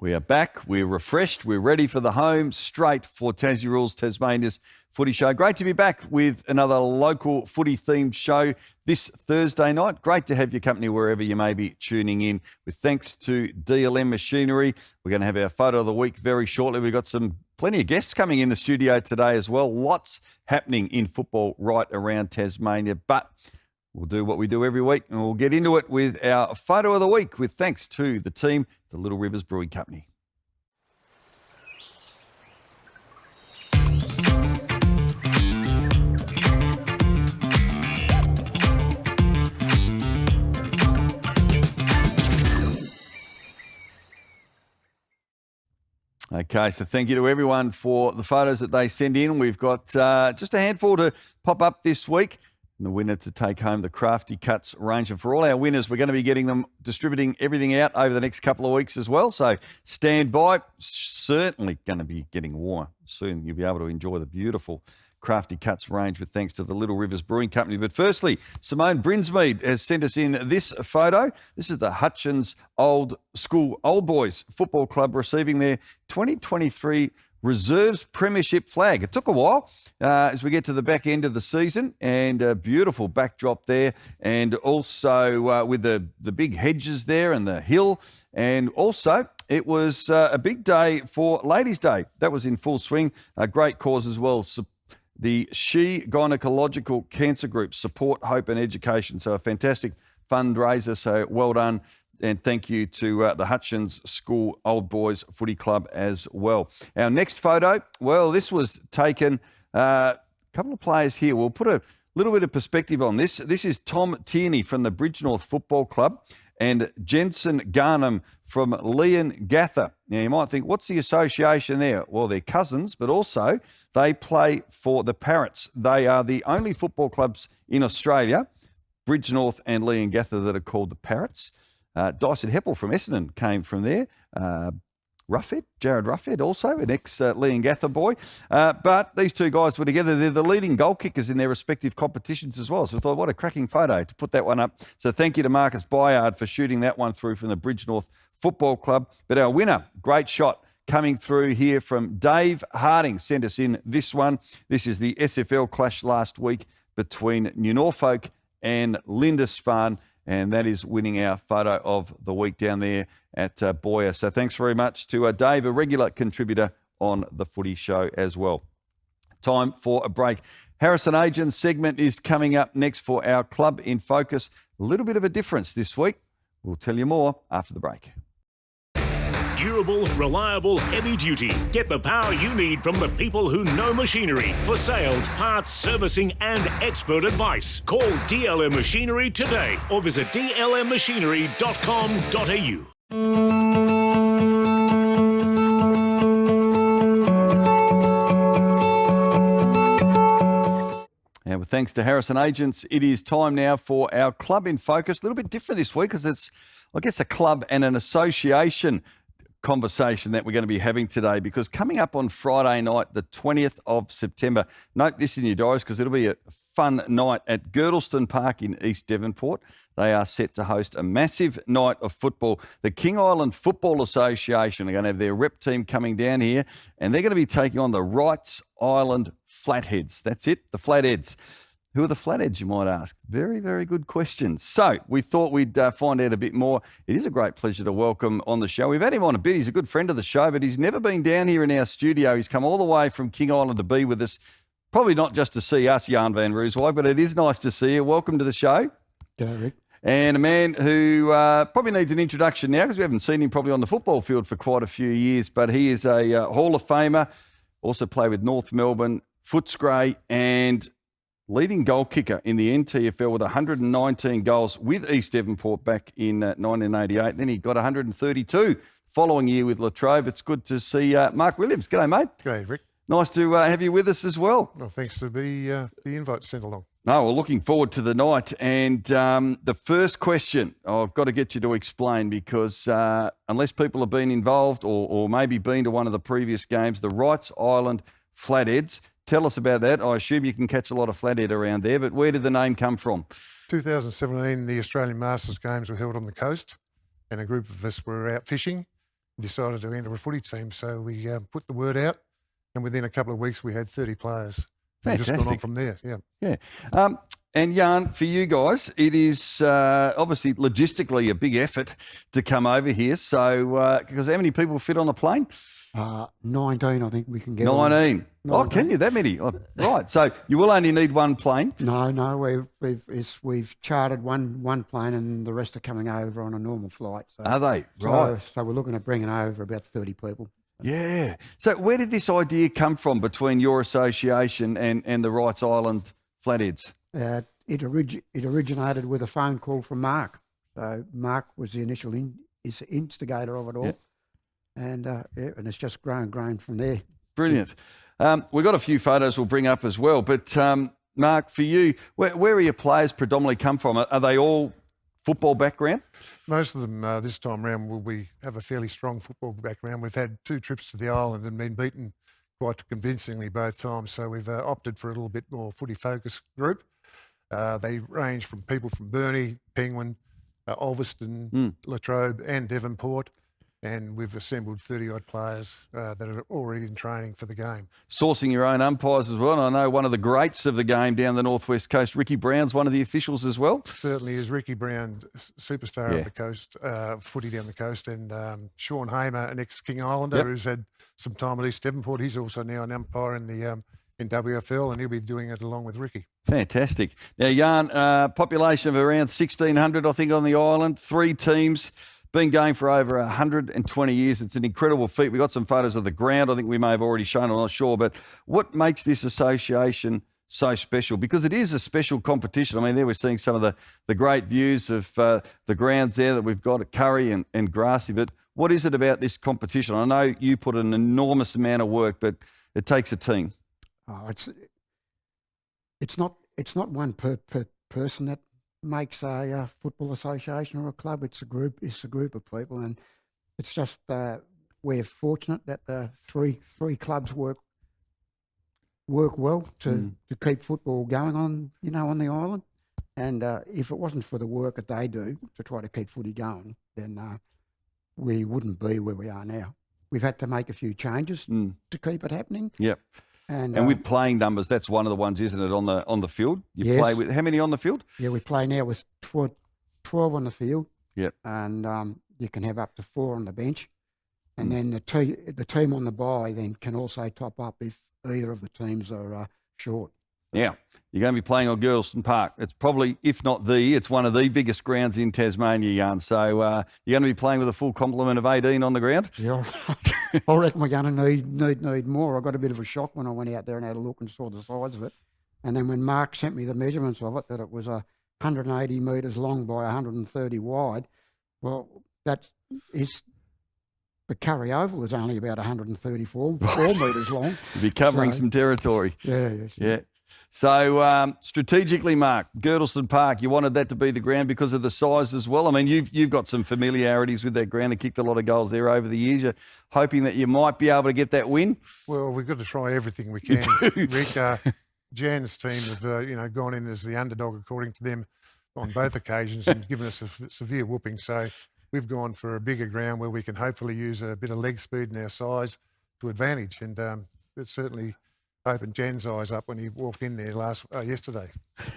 We are back, we're refreshed, we're ready for the home straight for Tassie Rules Tasmania's footy show. Great to be back with another local footy-themed show this Thursday night. Great to have your company wherever you may be tuning in. With thanks to DLM Machinery, we're going to have our photo of the week very shortly. We've got plenty of guests coming in the studio today as well. Lots happening in football right around Tasmania, but we'll do what we do every week, and we'll get into it with our photo of the week with thanks to the team, the Little Rivers Brewing Company. Okay, so thank you to everyone for the photos that they send in. We've got just a handful to pop up this week. And the winner to take home the Crafty Cuts range. And for all our winners, we're going to be getting them, distributing everything out over the next couple of weeks as well. So stand by. Certainly going to be getting warmer soon. You'll be able to enjoy the beautiful Crafty Cuts range with thanks to the Little Rivers Brewing Company. But firstly, Simone Brinsmead has sent us in this photo. This is the Hutchins Old Boys Football Club receiving their 2023 Reserves Premiership flag. It took a while as we get to the back end of the season, and a beautiful backdrop there, and also with the big hedges there and the hill, and also it was a big day for Ladies' Day. That was in full swing. A great cause as well. The She Gynecological Cancer Group Support, Hope and Education. So a fantastic fundraiser. So well done. And thank you to the Hutchins School Old Boys Footy Club as well. Our next photo, well, this was taken, a couple of players here. We'll put a little bit of perspective on this. This is Tom Tierney from the Bridgenorth Football Club and Jensen Garnham from Leongatha. Now, you might think, what's the association there? Well, they're cousins, but also they play for the Parrots. They are the only football clubs in Australia, Bridgenorth and Leongatha, that are called the Parrots. Dyson Heppel from Essendon came from there. Jared Ruffhead also, an ex-Leongatha boy. But these two guys were together. They're the leading goal kickers in their respective competitions as well. So I thought, what a cracking photo to put that one up. So thank you to Marcus Byard for shooting that one through from the Bridgenorth Football Club. But our winner, great shot, coming through here from Dave Harding, sent us in this one. This is the SFL clash last week between New Norfolk and Lindisfarne. And that is winning our photo of the week down there at Boyer. So thanks very much to Dave, a regular contributor on the footy show as well. Time for a break. Harrison Agent's segment is coming up next for our Club in Focus. A little bit of a difference this week. We'll tell you more after the break. Durable, reliable, heavy duty. Get the power you need from the people who know machinery. For sales, parts, servicing and expert advice. Call DLM Machinery today or visit dlmmachinery.com.au. And with thanks to Harrison Agents, it is time now for our Club in Focus. A little bit different this week because it's, I guess, a club and an association conversation that we're going to be having today, because coming up on Friday night, the 20th of September, note this in your diaries because it'll be a fun night at Girdleston Park in East Devonport. They are set to host a massive night of football. The King Island Football Association are going to have their rep team coming down here, and they're going to be taking on the Wrights Island Flatheads. That's it, the Flatheads. Who are the Flatheads, you might ask? Very, very good question. So we thought we'd find out a bit more. It is a great pleasure to welcome on the show. We've had him on a bit. He's a good friend of the show, but he's never been down here in our studio. He's come all the way from King Island to be with us. Probably not just to see us, Jan van Rooswijk, but it is nice to see you. Welcome to the show. G'day, Rick. And a man who probably needs an introduction now because we haven't seen him probably on the football field for quite a few years, but he is a Hall of Famer, also played with North Melbourne, Footscray, and leading goal kicker in the NTFL with 119 goals with East Devonport back in 1988. Then he got 132 following year with Latrobe. It's good to see Mark Williams. G'day, mate. G'day, Rick. Nice to have you with us as well. Well, thanks for the invite sent along. No, we're looking forward to the night. And the first question I've got to get you to explain, because unless people have been involved or maybe been to one of the previous games, the Wrights Island Flatheads. Tell us about that. I assume you can catch a lot of flathead around there, but where did the name come from? 2017, the Australian Masters Games were held on the coast, and a group of us were out fishing, decided to enter a footy team. So we put the word out, and within a couple of weeks we had 30 players. And just gone on Fantastic. from there, yeah. Yeah. And Jan, for you guys, it is obviously logistically a big effort to come over here. So, because how many people fit on the plane? 19, I think we can get 19. on. Oh, can you? That many? Oh, right. So you will only need one plane. No, we've chartered one plane, and the rest are coming over on a normal flight. So, Are they? Right. So we're looking at bringing over about 30 people. Yeah. So where did this idea come from between your association and the Wrights Island Flatheads? It originated with a phone call from Mark. So Mark was the initial instigator of it all. Yep. And it's just grown from there. Brilliant. We've got a few photos we'll bring up as well. But Mark, for you, where are your players predominantly come from? Are they all football background? Most of them this time round we have a fairly strong football background. We've had 2 trips to the island and been beaten quite convincingly both times. So we've opted for a little bit more footy-focused group. They range from people from Burnie, Penguin, Ulverston, Latrobe and Devonport. And we've assembled 30-odd players that are already in training for the game. Sourcing your own umpires as well. And I know one of the greats of the game down the northwest coast, Ricky Brown's one of the officials as well. Certainly is. Ricky Brown, superstar of the coast, footy down the coast, and Sean Hamer, an ex-King Islander who's had some time at East Devonport. He's also now an umpire in the in WFL, and he'll be doing it along with Ricky. Fantastic. Now, Jan, population of around 1,600, I think, on the island, 3 teams. Been going for over 120 years. It's an incredible feat. We got some photos of the ground. I think we may have already shown it, I'm not sure. But what makes this association so special? Because it is a special competition. I mean, there we're seeing some of the great views of the grounds there that we've got at Curry and Grassy. But what is it about this competition? I know you put an enormous amount of work, but it takes a team. Oh, it's not one per person that makes a football association or a club. It's a group of people, and it's just we're fortunate that the three clubs work well to keep football going on on the island. And if it wasn't for the work that they do to try to keep footy going, then we wouldn't be where we are now. We've had to make a few changes to keep it happening. Yep. And with playing numbers, that's one of the ones, isn't it, on the field? You play with how many on the field? Yeah, we play now with 12 on the field. Yep. And you can have up to 4 on the bench. And then the team on the bye then can also top up if either of the teams are short. Yeah. You're going to be playing on Girdleston Park. It's probably, if not it's one of the biggest grounds in Tasmania, Jan. So you're going to be playing with a full complement of 18 on the ground? Yeah, I reckon we're going to need more. I got a bit of a shock when I went out there and had a look and saw the size of it. And then when Mark sent me the measurements of it, that it was 180 metres long by 130 wide, well, that is... The Curry Oval is only about 134 metres long. You'll be covering some territory. Yeah. So strategically, Mark, Girdleston Park, you wanted that to be the ground because of the size as well. I mean, you've got some familiarities with that ground and kicked a lot of goals there over the years. You're hoping that you might be able to get that win? Well, we've got to try everything we can. Rick, Jan's team have gone in as the underdog according to them on both occasions and given us a severe whooping. So we've gone for a bigger ground where we can hopefully use a bit of leg speed and our size to advantage. And it's certainly opened Jan's eyes up when he walked in there yesterday.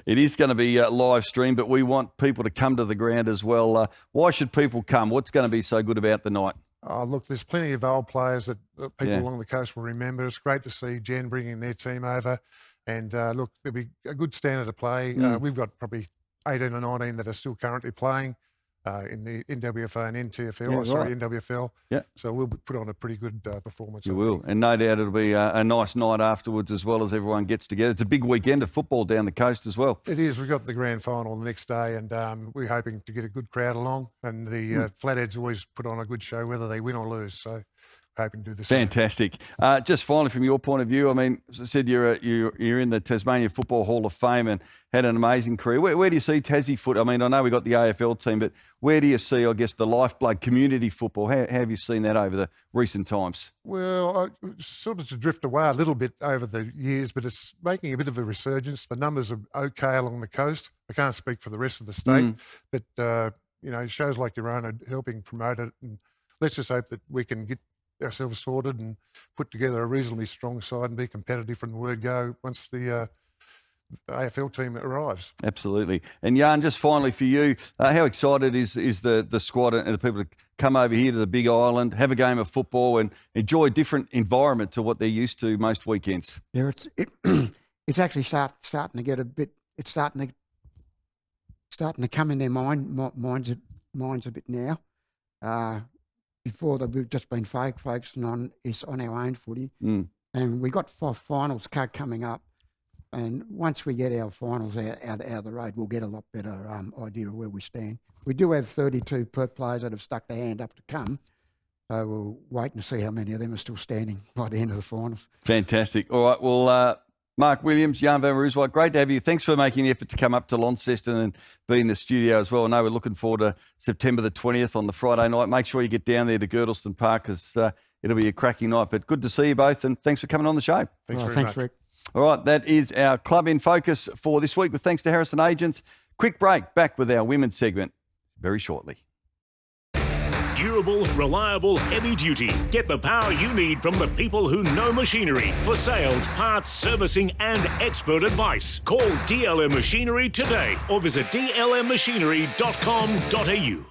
It is going to be live stream, but we want people to come to the ground as well. Why should people come? What's going to be so good about the night? Oh, look, there's plenty of old players that people along the coast will remember. It's great to see Jan bringing their team over. And look, there'll be a good standard of play. We've got probably 18 or 19 that are still currently playing in the NWFL and NTFL, NWFL. Yeah. So we'll put on a pretty good performance. You will. And no doubt it'll be a nice night afterwards as well as everyone gets together. It's a big weekend of football down the coast as well. It is. We've got the grand final the next day and we're hoping to get a good crowd along. And the Flatheads always put on a good show whether they win or lose. So hoping to do the same. Fantastic. Just finally, from your point of view, I mean, as I said, you're in the Tasmania Football Hall of Fame and had an amazing career. Where do you see Tassie foot? I mean, I know we got the AFL team, but where do you see, I guess, the lifeblood community football? How have you seen that over the recent times? Well, sort of to drift away a little bit over the years, but it's making a bit of a resurgence. The numbers are okay along the coast. I can't speak for the rest of the state, but shows like your own are helping promote it. And let's just hope that we can get ourselves sorted and put together a reasonably strong side and be competitive from the word go once the AFL team arrives. Absolutely. And Jan, just finally for you, how excited is the squad and the people to come over here to the Big Island, have a game of football and enjoy a different environment to what they're used to most weekends? Yeah, it's actually starting to get a bit. It's starting to come in their minds a bit now. Before we've just been focusing on our own footy, and we got 5 finals coming up. And once we get our finals out of the road, we'll get a lot better idea of where we stand. We do have 32 players that have stuck their hand up to come. So we'll wait and see how many of them are still standing by the end of the finals. Fantastic. All right. Well, Mark Williams, Jan van Rooswijk, great to have you. Thanks for making the effort to come up to Launceston and be in the studio as well. I know we're looking forward to September the 20th on the Friday night. Make sure you get down there to Girdleston Park because it'll be a cracking night. But good to see you both and thanks for coming on the show. Thanks very much. Rick. All right, that is our Club in Focus for this week with thanks to Harrison Agents. Quick break, back with our women's segment very shortly. Durable, reliable, heavy duty. Get the power you need from the people who know machinery. For sales, parts, servicing and expert advice. Call DLM Machinery today or visit dlmmachinery.com.au.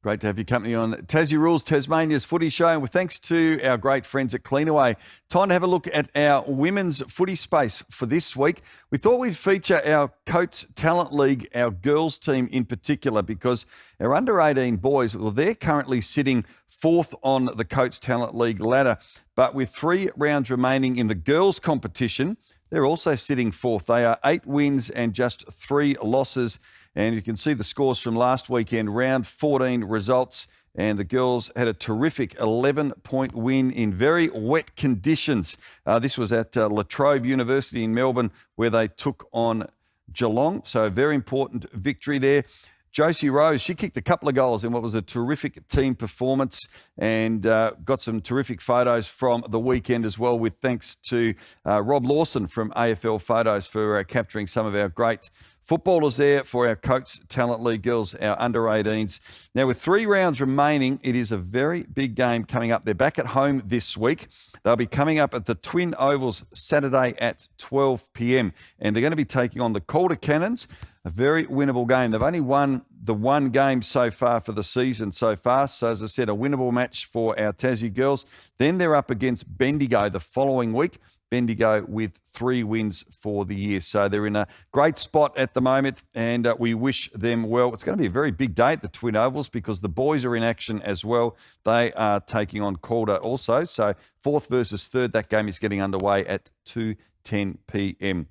Great to have your company on Tassie Rules, Tasmania's footy show. And with thanks to our great friends at Cleanaway, time to have a look at our women's footy space for this week. We thought we'd feature our Coates Talent League, our girls team in particular, because our under-18 boys, well, they're currently sitting 4th on the Coates Talent League ladder. But with 3 rounds remaining in the girls competition, they're also sitting 4th. They are 8 wins and just 3 losses. And you can see the scores from last weekend, round 14 results. And the girls had a terrific 11-point win in very wet conditions. This was at La Trobe University in Melbourne, where they took on Geelong. So a very important victory there. Josie Rose, she kicked a couple of goals in what was a terrific team performance and got some terrific photos from the weekend as well, with thanks to Rob Lawson from AFL Photos for capturing some of our great footballers there for our Coates Talent League girls, our under-18s. Now, with 3 rounds remaining, it is a very big game coming up. They're back at home this week. They'll be coming up at the Twin Ovals Saturday at 12 p.m. And they're going to be taking on the Calder Cannons, a very winnable game. They've only won the 1 game so far for the season so far. So, as I said, a winnable match for our Tassie girls. Then they're up against Bendigo the following week. Bendigo with 3 wins for the year. So they're in a great spot at the moment and we wish them well. It's going to be a very big day at the Twin Ovals because the boys are in action as well. They are taking on Calder also. So 4th versus 3rd, that game is getting underway at 2:10 p.m.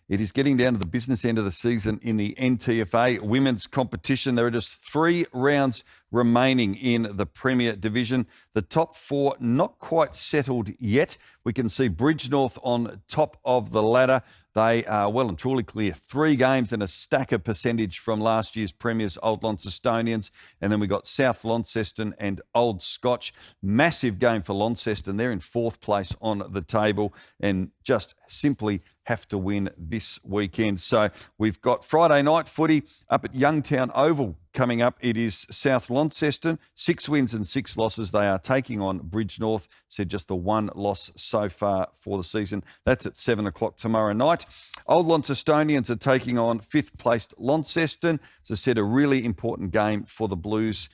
It is getting down to the business end of the season in the NTFA women's competition. There are just 3 rounds remaining in the Premier Division. The top 4 not quite settled yet. We can see Bridgenorth on top of the ladder. They are well and truly clear. 3 games and a stacker percentage from last year's Premiers, Old Launcestonians. And then we got South Launceston and Old Scotch. Massive game for Launceston. They're in 4th place on the table and just simply have to win this weekend. So we've got Friday night footy up at Youngtown Oval coming up. It is South Launceston, 6 wins and 6 losses. They are taking on Bridgenorth. Said just the 1 loss so far for the season. That's at 7 o'clock tomorrow night. Old Launcestonians are taking on 5th placed Launceston. As I said, a really important game for the Blues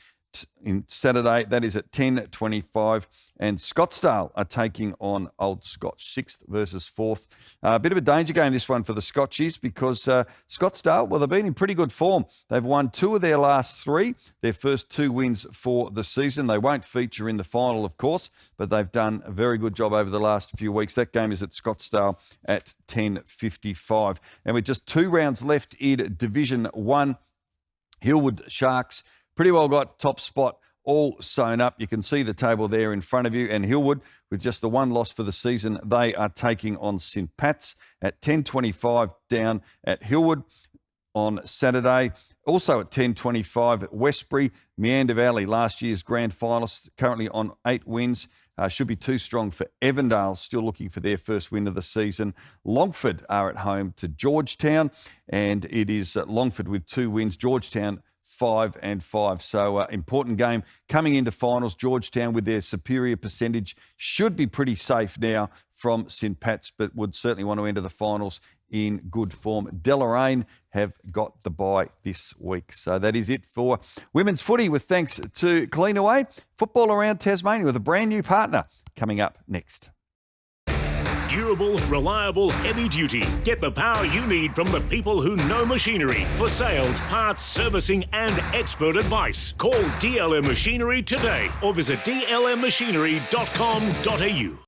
in Saturday. That is at 10:25. And Scottsdale are taking on Old Scotch, 6th versus 4th. A bit of a danger game, this one for the Scotchies, because Scottsdale, well, they've been in pretty good form. They've won 2 of their last 3, their first 2 wins for the season. They won't feature in the final, of course, but they've done a very good job over the last few weeks. That game is at Scottsdale at 10:55. And with just 2 rounds left in Division 1, Hillwood Sharks pretty well got top spot all sewn up. You can see the table there in front of you. And Hillwood, with just the one loss for the season, they are taking on St Pat's at 10:25 down at Hillwood on Saturday. Also at 10:25 at Westbury, Meander Valley, last year's grand finalists, currently on 8 wins. Should be too strong for Evandale, still looking for their first win of the season. Longford are at home to Georgetown, and it is Longford with 2 wins, Georgetown 5-5. So important game coming into finals. Georgetown with their superior percentage should be pretty safe now from St Pat's, but would certainly want to enter the finals in good form. Deloraine have got the bye this week. So that is it for women's footy, with thanks to Cleanaway. Football around Tasmania with a brand new partner coming up next. Durable, reliable, heavy duty. Get the power you need from the people who know machinery. For sales, parts, servicing and expert advice, call DLM Machinery today or visit dlmmachinery.com.au.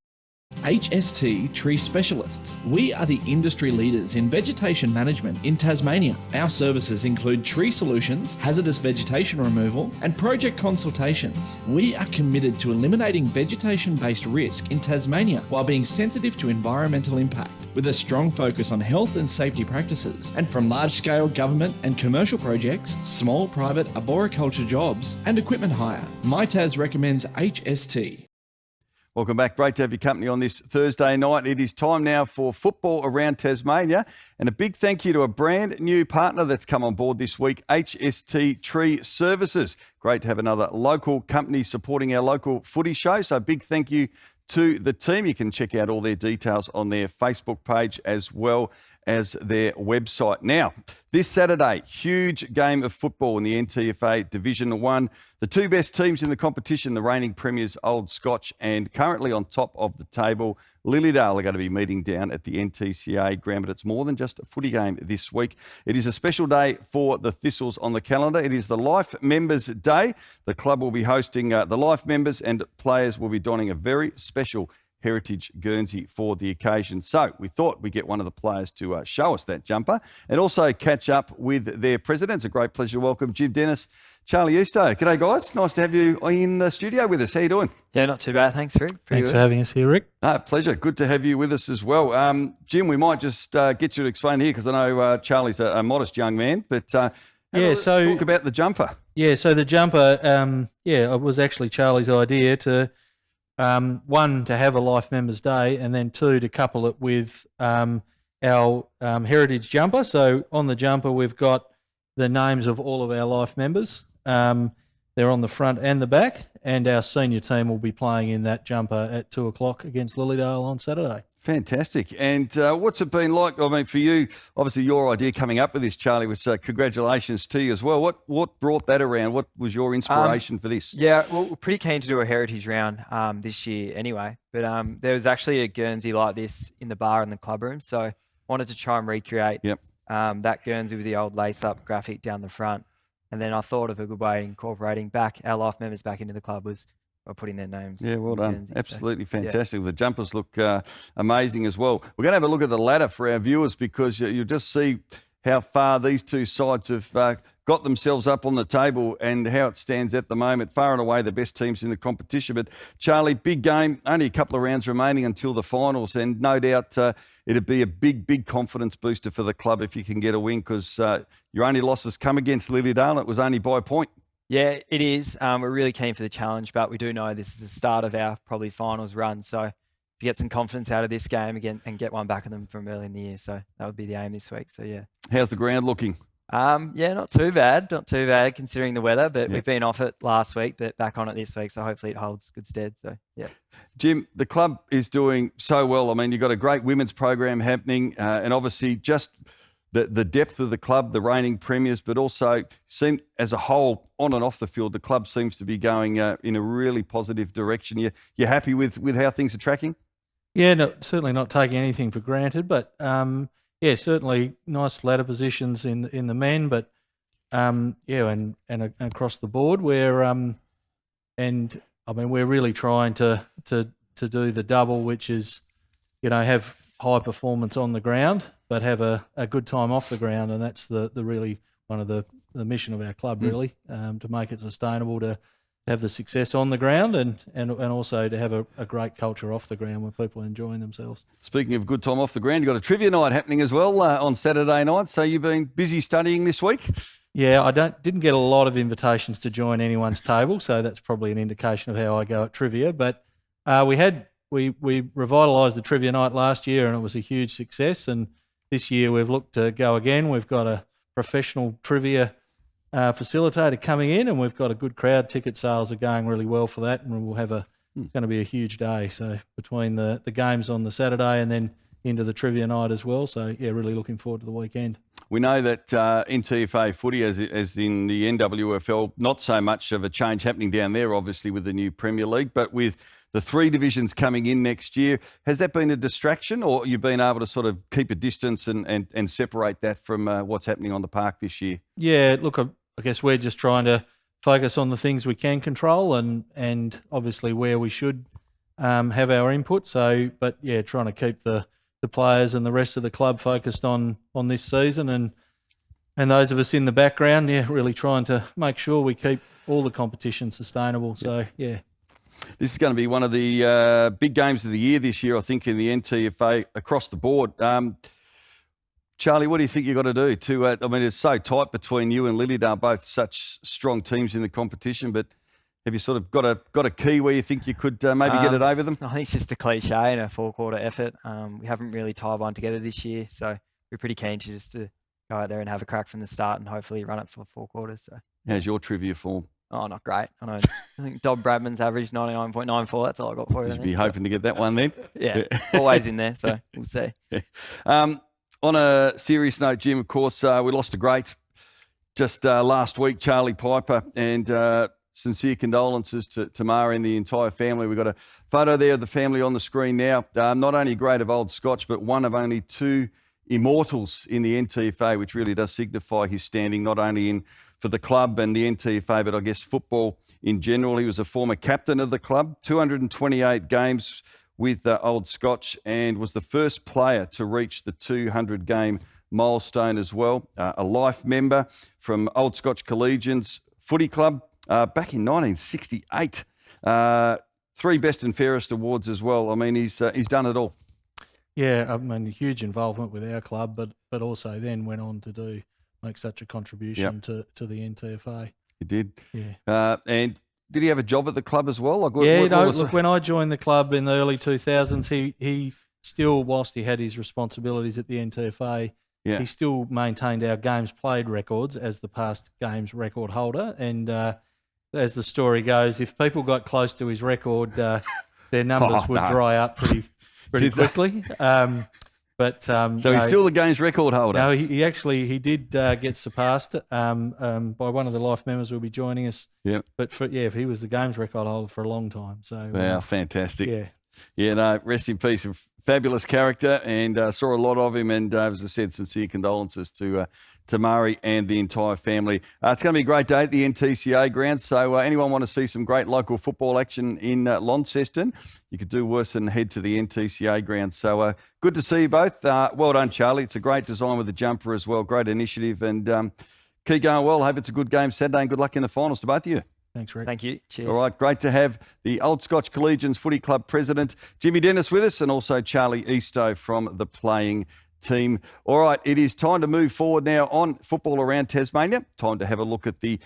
HST Tree Specialists. We are the industry leaders in vegetation management in Tasmania. Our services include tree solutions, hazardous vegetation removal, and project consultations. We are committed to eliminating vegetation-based risk in Tasmania while being sensitive to environmental impact, with a strong focus on health and safety practices. And from large-scale government and commercial projects, small private arboriculture jobs, and equipment hire, MyTas recommends HST. Welcome back. Great to have your company on this Thursday night. It is time now for football around Tasmania. And a big thank you to a brand new partner that's come on board this week, HST Tree Services. Great to have another local company supporting our local footy show. So a big thank you to the team. You can check out all their details on their Facebook page as well as their website. Now, this Saturday, huge game of football in the NTFA Division 1. The 2 best teams in the competition, the reigning premiers, Old Scotch, and currently on top of the table, Lilydale, are going to be meeting down at the NTCA ground, but it's more than just a footy game this week. It is a special day for the Thistles on the calendar. It is the Life Members Day. The club will be hosting the Life members, and players will be donning a very special Heritage Guernsey for the occasion. So we thought we'd get one of the players to show us that jumper and also catch up with their president. It's a great pleasure to welcome Jim Dennis, Charlie Eusto. G'day, guys. Nice to have you in the studio with us. How you doing? Yeah, not too bad. Thanks, Rick. Thanks for having us here, Rick. Pleasure. Good to have you with us as well. Jim, we might just get you to explain here, because I know Charlie's a modest young man, but talk about the jumper. Yeah, so the jumper, it was actually Charlie's idea to, one, to have a Life Members Day, and then 2, to couple it with our heritage jumper. So on the jumper, we've got the names of all of our Life members. They're on the front and the back, and our senior team will be playing in that jumper at 2 o'clock against Lilydale on Saturday. Fantastic. And what's it been like? I mean, for you, obviously your idea coming up with this, Charlie, was congratulations to you as well. What brought that around? What was your inspiration for this? Yeah, well, we're pretty keen to do a heritage round this year anyway. But there was actually a Guernsey like this in the bar in the club room. So I wanted to try and recreate that Guernsey with the old lace-up graphic down the front. And then I thought of a good way of incorporating back our Life members back into the club was by putting their names. Yeah, well done. Guernsey. Absolutely fantastic. The jumpers look amazing as well. We're going to have a look at the ladder for our viewers, because you'll just see how far these two sides have got themselves up on the table and how it stands at the moment. Far and away the best teams in the competition. But Charlie, big game, only a couple of rounds remaining until the finals, and no doubt it'd be a big confidence booster for the club if you can get a win, because your only losses come against Lilydale. It was only by a point. Yeah, it is. We're really keen for the challenge, but we do know this is the start of our probably finals run. So to get some confidence out of this game again and get one back of them from early in the year. So that would be the aim this week. So yeah. How's the ground looking? Yeah, not too bad considering the weather, but we've been off it last week, but back on it this week. So hopefully it holds good stead. So yeah. Jim, the club is doing so well. I mean, you've got a great women's program happening, and obviously just the depth of the club, the reigning premiers, but also seem as a whole, on and off the field, the club seems to be going in a really positive direction. You're happy with how things are tracking? Yeah, no, certainly not taking anything for granted, but certainly nice ladder positions in the men, but and across the board, we're we're really trying to do the double, which is, have high performance on the ground, but have a good time off the ground, and that's the really one of the mission of our club, really, to make it sustainable, to have the success on the ground and also to have a great culture off the ground where people are enjoying themselves. Speaking of good time off the ground, you've got a trivia night happening as well on Saturday night. So you've been busy studying this week? Yeah, I didn't get a lot of invitations to join anyone's table, so that's probably an indication of how I go at trivia. But we revitalised the trivia night last year, and it was a huge success. And this year we've looked to go again. We've got a professional trivia facilitator coming in, and we've got a good crowd. Ticket sales are going really well for that, and we'll have it's going to be a huge day. So between the games on the Saturday and then into the trivia night as well. So yeah, really looking forward to the weekend. We know that NTFA footy, as in the NWFL, not so much of a change happening down there, obviously, with the new Premier League, but with the 3 divisions coming in next year, has that been a distraction, or you've been able to sort of keep a distance and separate that from what's happening on the park this year? Yeah, look, I guess we're just trying to focus on the things we can control and obviously where we should have our input. So, but yeah, trying to keep the players and the rest of the club focused on this season and those of us in the background, yeah, really trying to make sure we keep all the competition sustainable. So, yeah. This is going to be one of the big games of the year this year, I think, in the NTFA across the board. Charlie, what do you think you've got to do to? I mean, it's so tight between you and Lilydale, both such strong teams in the competition. But have you sort of got a key where you think you could maybe get it over them? I think it's just a cliche and a 4-quarter effort. We haven't really tied one together this year, so we're pretty keen to just to go out there and have a crack from the start and hopefully run it for 4 quarters. So how's your trivia form? Oh, not great. I think Dob Bradman's average 99.94. That's all I got for you. You'd be hoping to get that one then. Yeah, always in there. So we'll see. On a serious note, Jim, of course, we lost a great just last week, Charlie Piper, and sincere condolences to Tamara and the entire family. We've got a photo there of the family on the screen now. Not only a great of old Scotch, but one of only 2 immortals in the NTFA, which really does signify his standing not only in for the club and the NTFA, but I guess football in general. He was a former captain of the club, 228 games with Old Scotch, and was the first player to reach the 200-game milestone as well. A life member from Old Scotch Collegians Footy Club back in 1968. 3 Best and Fairest awards as well. I mean, he's done it all. Yeah, I mean, huge involvement with our club, but also then went on to make such a contribution to the NTFA. He did. Yeah. And did he have a job at the club as well? Look, when I joined the club in the early 2000s, he still, whilst he had his responsibilities at the NTFA, he still maintained our games played records as the past games record holder. And as the story goes, if people got close to his record, their numbers would dry up pretty quickly. So he's still the games record holder. No, he did get surpassed by one of the life members who will be joining us. Yeah. But he was the games record holder for a long time. So wow, fantastic. Yeah. Yeah, no, rest in peace. Fabulous character, and saw a lot of him. And as I said, sincere condolences to Murray and the entire family. It's going to be a great day at the NTCA ground. So anyone want to see some great local football action in Launceston, you could do worse than head to the NTCA ground. So good to see you both. Well done, Charlie. It's a great design with the jumper as well. Great initiative, and keep going well. Hope it's a good game Saturday, and good luck in the finals to both of you. Thanks, Rick. Thank you. Cheers. All right, great to have the Old Scotch Collegians Footy Club President Jimmy Dennis with us, and also Charlie Eastoe from the playing team. All right, it is time to move forward now on football around Tasmania. Time to have a look at the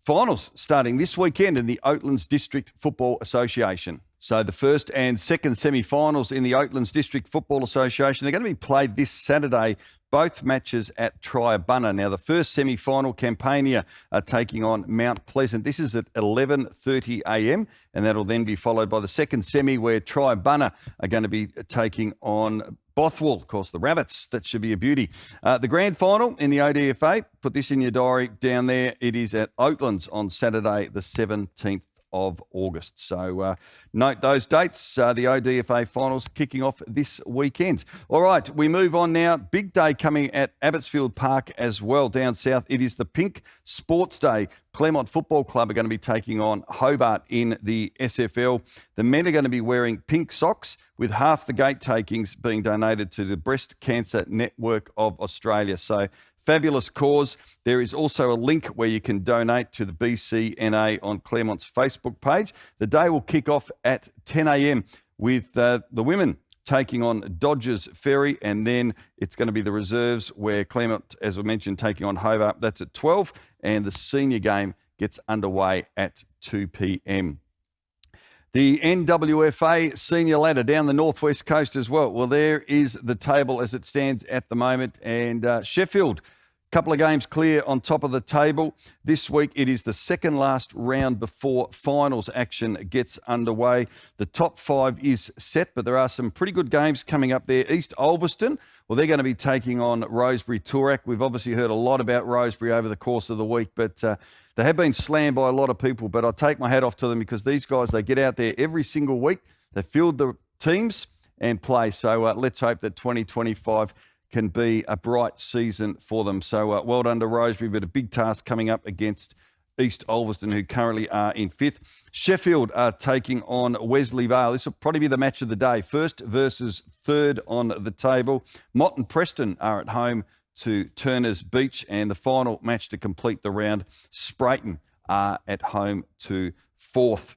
finals starting this weekend in the Oatlands District Football Association. So the first and second semi-finals in the Oatlands District Football Association, they're going to be played this Saturday, both matches at Triabunna. Now, the first semi-final, Campania are taking on Mount Pleasant. This is at 11:30 a.m, and that'll then be followed by the second semi, where Triabunna are going to be taking on Bothwell. Of course, the Rabbits. That should be a beauty. The grand final in the ODFA, put this in your diary down there. It is at Oatlands on Saturday, the 17th of August. So note those dates. The ODFA finals kicking off this weekend. All right, we move on now. Big day coming at Abbotsfield Park as well down south. It is the Pink Sports Day. Claremont Football Club are going to be taking on Hobart in the SFL. The men are going to be wearing pink socks, with half the gate takings being donated to the Breast Cancer Network of Australia. So fabulous cause. There is also a link where you can donate to the BCNA on Claremont's Facebook page. The day will kick off at 10 a.m. with the women taking on Dodgers Ferry, and then it's going to be the reserves where Claremont, as I mentioned, taking on Hobart. That's at 12, and the senior game gets underway at 2 p.m. The NWFA senior ladder down the northwest coast as well. Well, there is the table as it stands at the moment, and Sheffield, couple of games clear on top of the table. This week, it is the second last round before finals action gets underway. The top 5 is set, but there are some pretty good games coming up there. East Ulverston, well, they're going to be taking on Rosebery Toorak. We've obviously heard a lot about Rosebery over the course of the week, but they have been slammed by a lot of people. But I take my hat off to them because these guys, they get out there every single week. They field the teams and play. So let's hope that 2025 can be a bright season for them. So well done to Rosebery, but a big task coming up against East Ulverston, who currently are in 5th. Sheffield are taking on Wesley Vale. This will probably be the match of the day. 1st versus 3rd on the table. Mott and Preston are at home to Turners Beach, and the final match to complete the round, Sprayton are at home to 4th.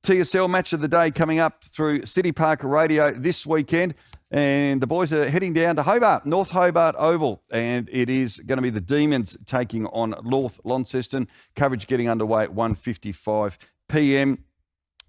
TSL match of the day coming up through City Park Radio this weekend. And the boys are heading down to Hobart, North Hobart Oval, and it is going to be the Demons taking on North Launceston. Coverage getting underway at 1:55 p.m.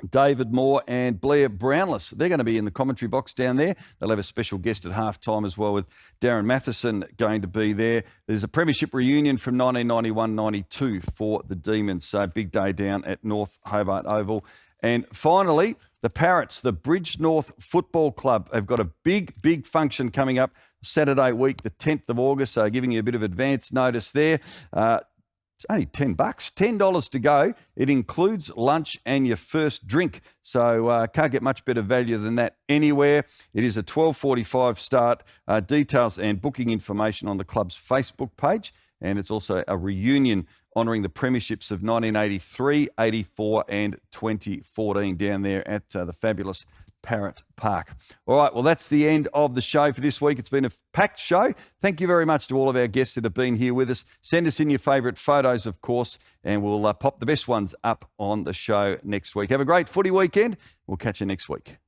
David Moore and Blair Brownless, they're going to be in the commentary box down there. They'll have a special guest at halftime as well, with Darren Matheson going to be there. There's a premiership reunion from 1991-92 for the Demons, so big day down at North Hobart Oval. And finally, the Parrots, the Bridge North Football Club, have got a big function coming up Saturday week, the 10th of August. So giving you a bit of advance notice there. It's only $10, $10 to go. It includes lunch and your first drink. So can't get much better value than that anywhere. It is a 12:45 start. Details and booking information on the club's Facebook page. And it's also a reunion honouring the premierships of 1983, 84 and 2014 down there at the fabulous Parrot Park. All right, well, that's the end of the show for this week. It's been a packed show. Thank you very much to all of our guests that have been here with us. Send us in your favourite photos, of course, and we'll pop the best ones up on the show next week. Have a great footy weekend. We'll catch you next week.